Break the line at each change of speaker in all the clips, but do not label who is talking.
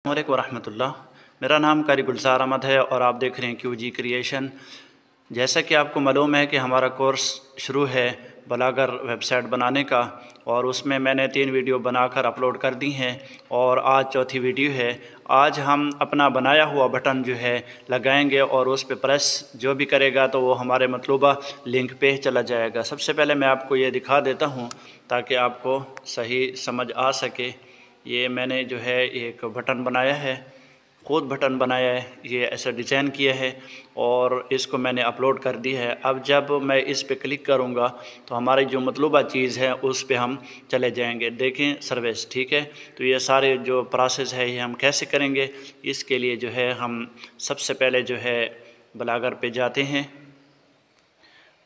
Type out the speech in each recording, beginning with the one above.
अस्सलामुअलैकुम वरहमतुल्लाह। मेरा नाम कारी गुलजार अहमद है और आप देख रहे हैं QG क्रिएशन। जैसा कि आपको मालूम है कि हमारा कोर्स शुरू है ब्लॉगर वेबसाइट बनाने का, और उसमें मैंने 3 वीडियो बनाकर अपलोड कर दी हैं और आज चौथी वीडियो है। आज हम अपना बनाया हुआ बटन जो है लगाएंगे और उस पर प्रेस जो भी करेगा तो वो हमारे मतलूबा लिंक पे चला जाएगा। सबसे पहले मैं आपको ये दिखा देता हूँ ताकि आपको सही समझ आ सके। ये मैंने जो है एक बटन बनाया है, ख़ुद बटन बनाया है, ये ऐसा डिज़ाइन किया है और इसको मैंने अपलोड कर दी है। अब जब मैं इस पे क्लिक करूँगा तो हमारी जो मतलूबा चीज़ है उस पे हम चले जाएंगे। देखें सर्विस, ठीक है। तो ये सारे जो प्रोसेस है ये हम कैसे करेंगे, इसके लिए जो है हम सबसे पहले जो है ब्लॉगर पे जाते हैं।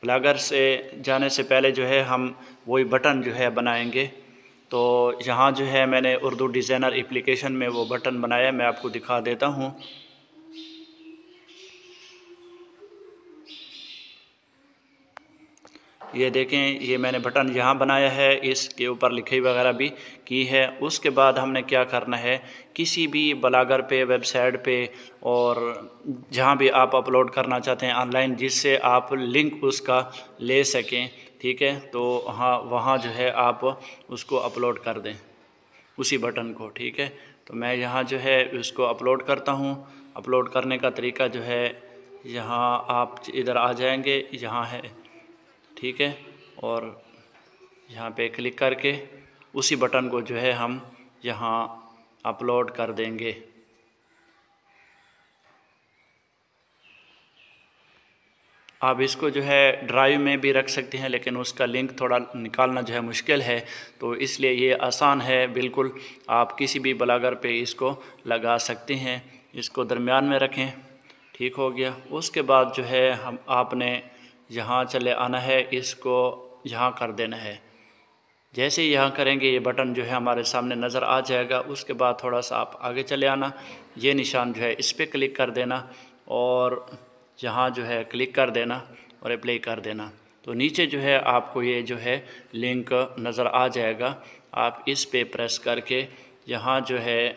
ब्लॉगर से जाने से पहले जो है हम वही बटन जो है बनाएंगे। तो यहाँ जो है मैंने उर्दू डिज़ाइनर एप्लीकेशन में वो बटन बनाया, मैं आपको दिखा देता हूँ। ये देखें, ये मैंने बटन यहाँ बनाया है, इसके ऊपर लिखाई वगैरह भी की है। उसके बाद हमने क्या करना है, किसी भी ब्लॉगर पे, वेबसाइट पे और जहाँ भी आप अपलोड करना चाहते हैं ऑनलाइन, जिससे आप लिंक उसका ले सकें, ठीक है। तो हाँ, वहाँ जो है आप उसको अपलोड कर दें उसी बटन को, ठीक है। तो मैं यहाँ जो है उसको अपलोड करता हूँ। अपलोड करने का तरीका जो है, यहाँ आप इधर आ जाएंगे, यहाँ है, ठीक है, और यहाँ पे क्लिक करके उसी बटन को जो है हम यहाँ अपलोड कर देंगे। आप इसको जो है ड्राइव में भी रख सकते हैं, लेकिन उसका लिंक थोड़ा निकालना जो है मुश्किल है, तो इसलिए ये आसान है बिल्कुल। आप किसी भी ब्लॉगर पे इसको लगा सकते हैं। इसको दरमियान में रखें, ठीक हो गया। उसके बाद जो है हम आपने यहाँ चले आना है, इसको यहाँ कर देना है। जैसे ही यहाँ करेंगे ये बटन जो है हमारे सामने नज़र आ जाएगा। उसके बाद थोड़ा सा आप आगे चले आना, ये निशान जो है इस पर क्लिक कर देना और यहाँ जो है क्लिक कर देना और अप्लाई कर देना। तो नीचे जो है आपको ये जो है लिंक नज़र आ जाएगा। आप इस पे प्रेस करके यहाँ जो है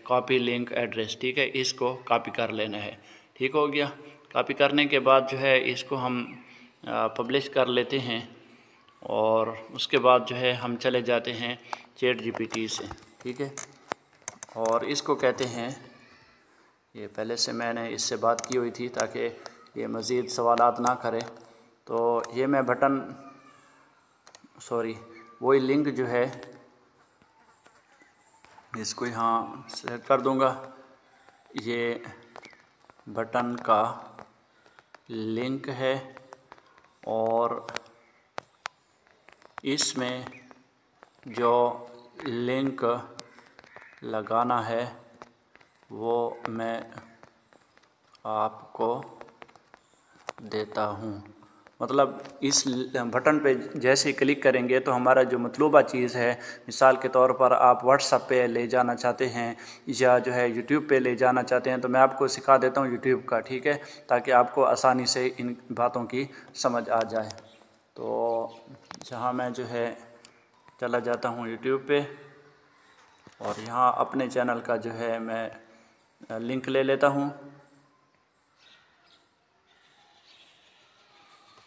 कॉपी लिंक एड्रेस, ठीक है, इसको कॉपी कर लेना है। ठीक हो गया। कॉपी करने के बाद जो है इसको हम पब्लिश कर लेते हैं और उसके बाद जो है हम चले जाते हैं ChatGPT से, ठीक है। और इसको कहते हैं, ये पहले से मैंने इससे बात की हुई थी ताकि ये मज़ीद सवालात ना करे। तो ये मैं बटन वही लिंक जो है इसको यहाँ सेलेक्ट कर दूँगा। ये बटन का लिंक है और इसमें जो लिंक लगाना है वो मैं आपको देता हूँ। मतलब इस बटन पे जैसे क्लिक करेंगे तो हमारा जो मतलूबा चीज़ है, मिसाल के तौर पर आप व्हाट्सएप पे ले जाना चाहते हैं या जो है यूट्यूब पे ले जाना चाहते हैं, तो मैं आपको सिखा देता हूँ यूट्यूब का, ठीक है, ताकि आपको आसानी से इन बातों की समझ आ जाए। तो जहाँ मैं जो है चला जाता हूँ यूट्यूब पे और यहाँ अपने चैनल का जो है मैं लिंक ले लेता हूँ।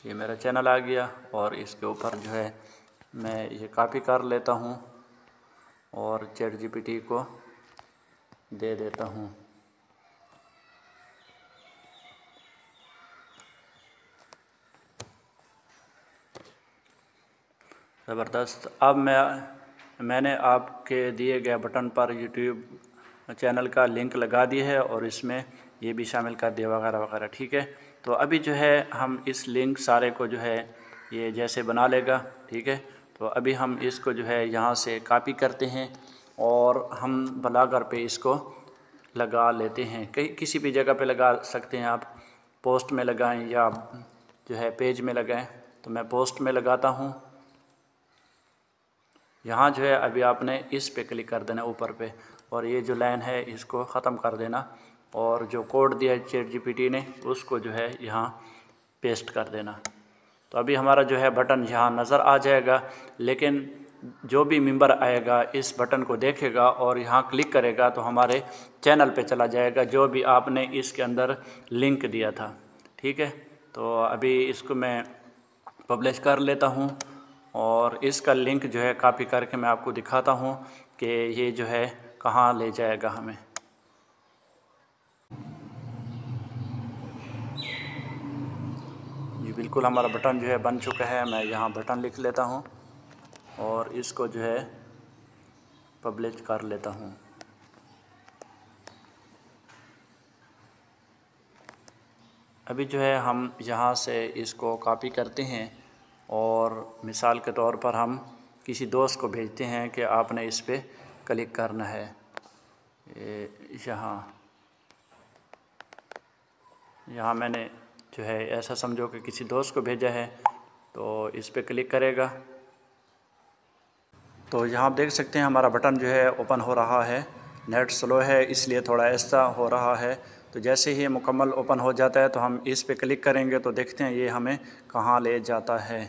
ये मेरा चैनल आ गया और इसके ऊपर जो है मैं ये कॉपी कर लेता हूँ और ChatGPT को दे देता हूँ। ज़बरदस्त। अब मैंने आपके दिए गए बटन पर यूट्यूब चैनल का लिंक लगा दिया है और इसमें ये भी शामिल कर दिया वगैरह वगैरह, ठीक है। तो अभी जो है हम इस लिंक सारे को जो है ये जैसे बना लेगा, ठीक है। तो अभी हम इसको जो है यहाँ से कॉपी करते हैं और हम ब्लॉगर पे इसको लगा लेते हैं। कहीं किसी भी जगह पे लगा सकते हैं आप, पोस्ट में लगाएं या जो है पेज में लगाएं। तो मैं पोस्ट में लगाता हूँ। यहाँ जो है अभी आपने इस पे क्लिक कर देना ऊपर पे और ये जो लाइन है इसको ख़त्म कर देना और जो कोड दिया है ChatGPT ने उसको जो है यहाँ पेस्ट कर देना। तो अभी हमारा जो है बटन यहाँ नज़र आ जाएगा, लेकिन जो भी मेंबर आएगा इस बटन को देखेगा और यहाँ क्लिक करेगा तो हमारे चैनल पे चला जाएगा, जो भी आपने इसके अंदर लिंक दिया था। ठीक है, तो अभी इसको मैं पब्लिश कर लेता हूँ और इसका लिंक जो है कॉपी करके मैं आपको दिखाता हूँ कि ये जो है कहाँ ले जाएगा हमें। ये बिल्कुल हमारा बटन जो है बन चुका है। मैं यहाँ बटन लिख लेता हूँ और इसको जो है पब्लिश कर लेता हूँ। अभी जो है हम यहाँ से इसको कॉपी करते हैं और मिसाल के तौर पर हम किसी दोस्त को भेजते हैं कि आपने इस पे क्लिक करना है। यहाँ मैंने जो है ऐसा समझो कि किसी दोस्त को भेजा है, तो इस पे क्लिक करेगा तो यहाँ आप देख सकते हैं हमारा बटन जो है ओपन हो रहा है। नेट स्लो है इसलिए थोड़ा ऐसा हो रहा है। तो जैसे ही मुकम्मल ओपन हो जाता है तो हम इस पे क्लिक करेंगे तो देखते हैं ये हमें कहाँ ले जाता है।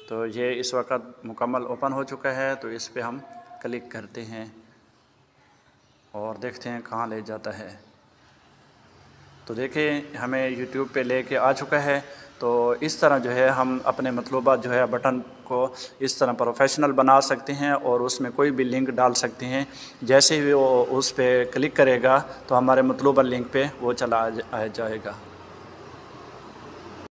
तो ये इस वक्त मुकम्मल ओपन हो चुका है, तो इस पे हम क्लिक करते हैं और देखते हैं कहाँ ले जाता है। तो देखिए हमें YouTube पे लेके आ चुका है। तो इस तरह जो है हम अपने मतलूबा जो है बटन को इस तरह प्रोफेशनल बना सकते हैं और उसमें कोई भी लिंक डाल सकते हैं। जैसे ही वो उस पर क्लिक करेगा तो हमारे मतलूबा लिंक पे वो चला जाएगा।